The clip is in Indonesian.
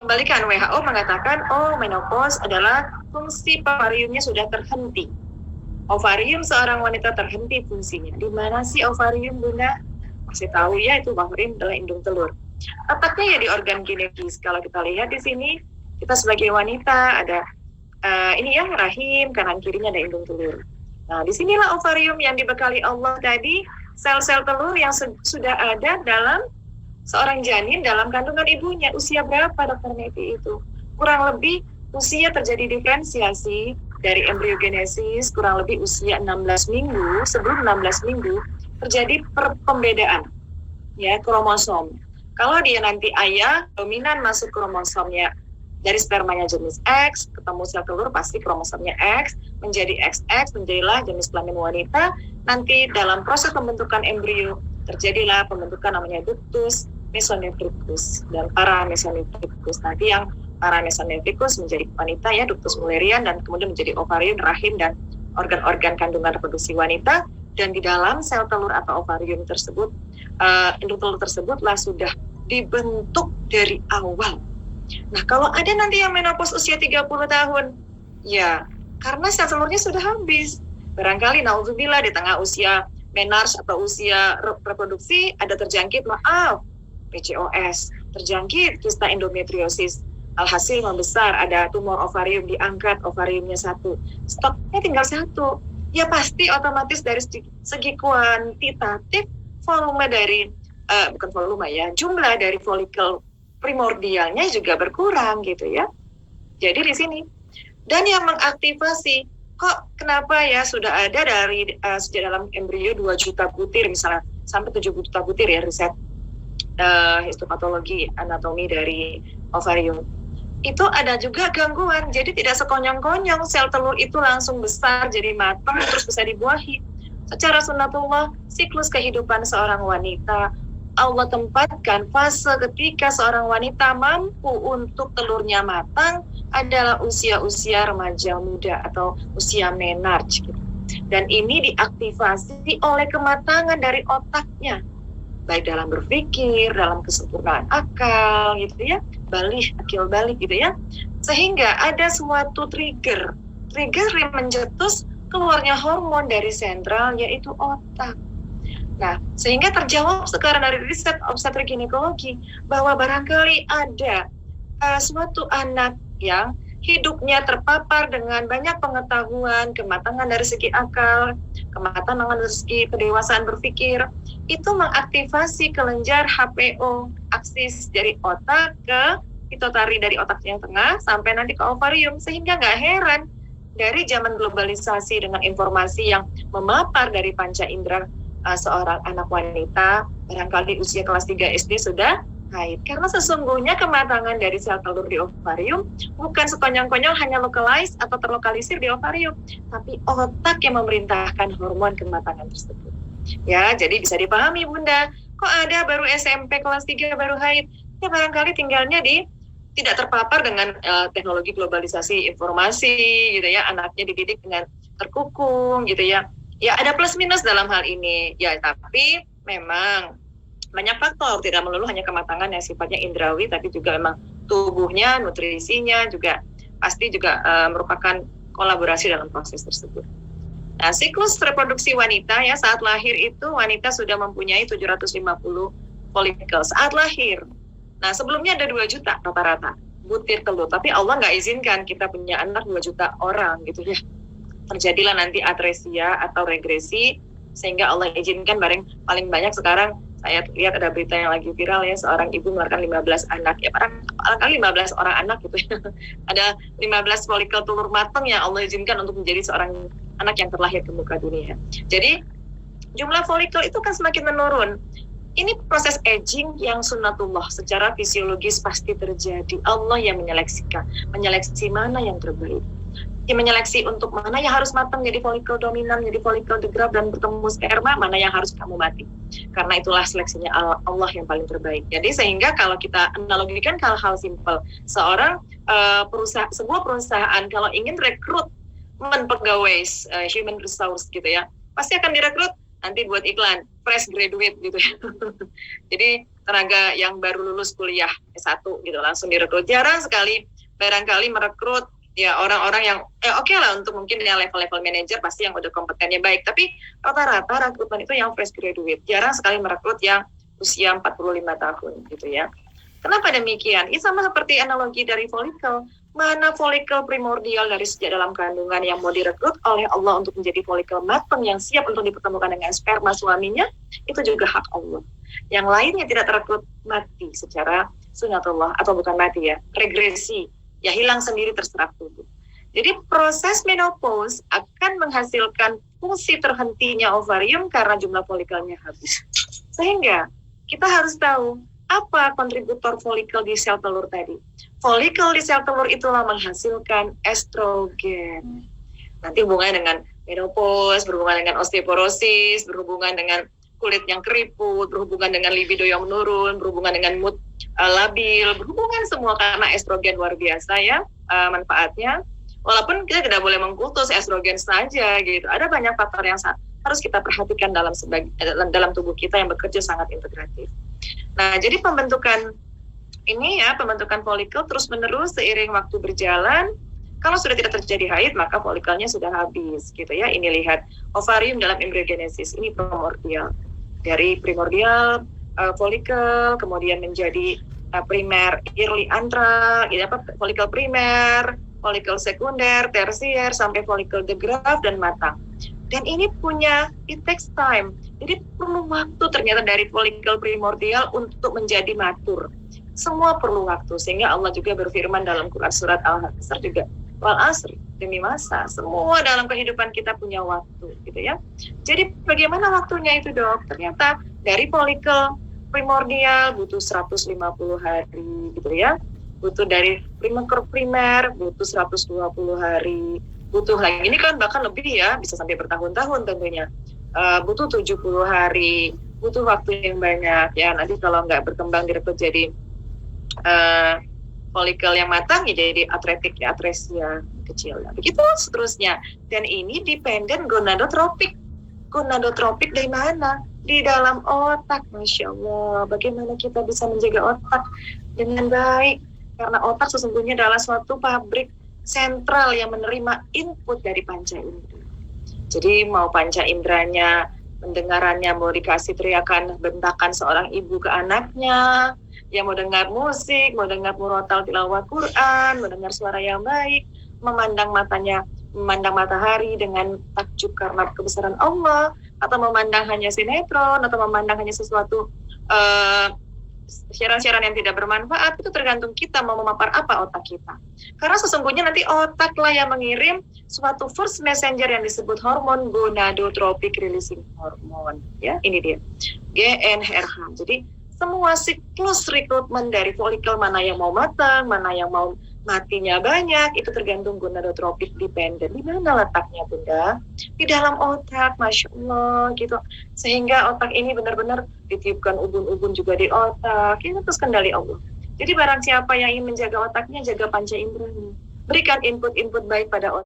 Kembalikan, WHO mengatakan, menopause adalah fungsi ovariumnya sudah terhenti. Ovarium seorang wanita terhenti fungsinya. Di mana sih ovarium, Bunda? Masih tahu ya, itu ovarium adalah indung telur. Letaknya ya di organ ginekologis. Kalau kita lihat di sini, kita sebagai wanita ada ini ya rahim, kanan kirinya ada indung telur. Nah, disinilah ovarium yang dibekali Allah tadi, sel-sel telur yang sudah ada dalam seorang janin dalam kandungan ibunya. Usia berapa Dokter Neti itu? Kurang lebih usia terjadi diferensiasi dari embriogenesis kurang lebih usia 16 minggu. Sebelum 16 minggu terjadi pembedaan ya kromosom. Kalau dia nanti ayah dominan masuk kromosomnya dari spermanya jenis X, ketemu sel telur pasti kromosomnya X, menjadi XX, menjadilah jenis kelamin wanita. Nanti dalam proses pembentukan embrio terjadilah pembentukan namanya ductus mesonephriticus dan paramesonephriticus. Nanti yang paramesonephriticus menjadi wanita ya, ductus mullerian, dan kemudian menjadi ovarium, rahim, dan organ-organ kandungan reproduksi wanita. Dan di dalam sel telur atau ovarium tersebut, indung telur tersebutlah sudah dibentuk dari awal. Nah, kalau ada nanti yang menopause usia 30 tahun, ya karena sel telurnya sudah habis. Barangkali naudzubillah di tengah usia menarche atau usia reproduksi ada terjangkit PCOS, terjangkit kista endometriosis, alhasil membesar, ada tumor ovarium, diangkat ovariumnya 1, stoknya tinggal 1. Ya pasti otomatis dari segi kuantitatif volume dari bukan volume ya, jumlah dari folikel primordialnya juga berkurang gitu ya. Jadi di sini. Dan yang mengaktifasi, kok kenapa ya sudah ada dari sejak dalam embrio 2 juta butir misalnya sampai 7 juta butir ya riset histopatologi anatomi dari ovarium. Itu ada juga gangguan, jadi tidak sekonyong-konyong sel telur itu langsung besar jadi matang terus bisa dibuahi. Secara sunnatullah, siklus kehidupan seorang wanita Allah tempatkan fase ketika seorang wanita mampu untuk telurnya matang adalah usia-usia remaja muda atau usia menarche gitu. Dan ini diaktifasi oleh kematangan dari otaknya, baik dalam berpikir, dalam kesempurnaan akal gitu ya, akil balik gitu ya, sehingga ada suatu trigger yang mencetus keluarnya hormon dari sentral yaitu otak. Nah, sehingga terjawab sekarang dari riset obstetrik ginekologi bahwa barangkali ada suatu anak yang hidupnya terpapar dengan banyak pengetahuan, kematangan dari segi akal, kematangan dari segi kedewasaan berpikir, itu mengaktifasi kelenjar HPO, aksis dari otak ke pituitari dari otak yang tengah sampai nanti ke ovarium, sehingga nggak heran dari zaman globalisasi dengan informasi yang memapar dari panca indera seorang anak wanita barangkali usia kelas 3 SD sudah haid. Karena sesungguhnya kematangan dari sel telur di ovarium bukan sekonyong-konyong hanya localized atau terlokalisir di ovarium, tapi otak yang memerintahkan hormon kematangan tersebut. Ya, jadi bisa dipahami Bunda, kok ada baru SMP kelas 3 baru haid? Ya barangkali tinggalnya di tidak terpapar dengan teknologi globalisasi informasi gitu ya, anaknya dididik dengan terkukung gitu ya. Ya ada plus minus dalam hal ini ya, tapi memang banyak faktor, tidak melulu hanya kematangan yang sifatnya indrawi, tapi juga memang tubuhnya, nutrisinya juga pasti juga merupakan kolaborasi dalam proses tersebut. Nah, siklus reproduksi wanita ya, saat lahir itu wanita sudah mempunyai 750 folikel saat lahir. Nah, sebelumnya ada 2 juta rata-rata butir telur, tapi Allah nggak izinkan kita punya anak 2 juta orang gitu ya. Terjadilah nanti atresia atau regresi, sehingga Allah izinkan paling banyak sekarang saya lihat ada berita yang lagi viral ya, seorang ibu melahirkan 15 anak ya, barangkali 15 orang anak gitu ya. Ada 15 folikel telur matang yang Allah izinkan untuk menjadi seorang anak yang terlahir ke muka dunia. Jadi jumlah folikel itu kan semakin menurun. Ini proses aging yang sunnatullah, secara fisiologis pasti terjadi. Allah yang menyeleksi mana yang terbaik. Dia menyeleksi untuk mana yang harus matang jadi folikel dominan, jadi folikel degrad dan bertemu sperma, mana yang harus kamu mati. Karena itulah seleksinya Allah yang paling terbaik. Jadi sehingga kalau kita analogikan hal-hal simpel, sebuah perusahaan kalau ingin rekrut pegawai human resource gitu ya, pasti akan direkrut nanti buat iklan fresh graduate gitu ya. Jadi tenaga yang baru lulus kuliah S1 gitu langsung direkrut. Jarang sekali barangkali merekrut ya orang-orang yang oke lah untuk mungkin yang level-level manajer pasti yang udah kompetennya baik, tapi rata-rata rekrutmen itu yang fresh graduate. Jarang sekali merekrut yang usia 45 tahun gitu ya. Kenapa demikian? Ini sama seperti analogi dari folikel. Mana folikel primordial dari sejak dalam kandungan yang mau direkrut oleh Allah untuk menjadi folikel matang yang siap untuk dipertemukan dengan sperma suaminya, itu juga hak Allah. Yang lainnya tidak terekrut mati secara sunatullah, atau bukan mati ya, regresi, ya hilang sendiri terserap tubuh. Jadi proses menopause akan menghasilkan fungsi terhentinya ovarium karena jumlah folikelnya habis. Sehingga kita harus tahu apa kontributor folikel di sel telur tadi. Folikel di sel telur itulah menghasilkan estrogen. Nanti hubungannya dengan menopause, berhubungan dengan osteoporosis, berhubungan dengan kulit yang keriput, berhubungan dengan libido yang menurun, berhubungan dengan mood labil, berhubungan semua karena estrogen luar biasa ya manfaatnya. Walaupun kita tidak boleh mengkultus estrogen saja gitu. Ada banyak faktor yang harus kita perhatikan dalam tubuh kita yang bekerja sangat integratif. Nah, jadi pembentukan folikel terus-menerus seiring waktu berjalan. Kalau sudah tidak terjadi haid, maka folikelnya sudah habis, gitu ya. Ini lihat ovarium dalam embryogenesis, ini primordial. Dari primordial folikel, kemudian menjadi primer early antral, folikel primer, folikel sekunder, tersier, sampai folikel the graft dan matang. Dan ini it takes time. Jadi perlu waktu ternyata dari folikel primordial untuk menjadi matur. Semua perlu waktu. Sehingga Allah juga berfirman dalam Quran surat Al-Hasr juga. Wal asri, demi masa. Semua dalam kehidupan kita punya waktu. Gitu ya. Jadi bagaimana waktunya itu dok? Ternyata dari folikel primordial butuh 150 hari. Gitu ya. Butuh dari primer butuh 120 hari. Butuh lagi, ini kan bahkan lebih ya, bisa sampai bertahun-tahun tentunya. Butuh 70 hari, butuh waktu yang banyak ya. Nanti kalau nggak berkembang direkrut jadi folikel yang matang ya jadi atretik ya, atresia kecil. Nah, begitu seterusnya. Dan ini dependen gonadotropik. Gonadotropik dari mana? Di dalam otak, Masya Allah. Bagaimana kita bisa menjaga otak dengan baik? Karena otak sesungguhnya adalah suatu pabrik sentral yang menerima input dari panca indera. Jadi mau panca inderanya, pendengarannya mau dikasih teriakan, bentakan seorang ibu ke anaknya, yang mau dengar musik, mau dengar murotal tilawah Quran, mau dengar suara yang baik, memandang matahari dengan takjub karena kebesaran Allah, atau memandang hanya sinetron, atau memandang hanya sesuatu siaran-siaran yang tidak bermanfaat, itu tergantung kita mau memapar apa otak kita. Karena sesungguhnya nanti otaklah yang mengirim suatu first messenger yang disebut hormon gonadotropic releasing hormone. Ya, ini dia. GnRH. Jadi semua siklus rekrutmen dari folikel mana yang mau matang, mana yang mau matinya banyak, itu tergantung gonadotropik dependent. Di mana letaknya Bunda? Di dalam otak, Masya Allah gitu. Sehingga otak ini benar-benar ditiupkan ubun-ubun juga di otak. Itu terus kendali Allah. Jadi barang siapa yang ingin menjaga otaknya, jaga panca inderanya. Berikan input-input baik pada otak.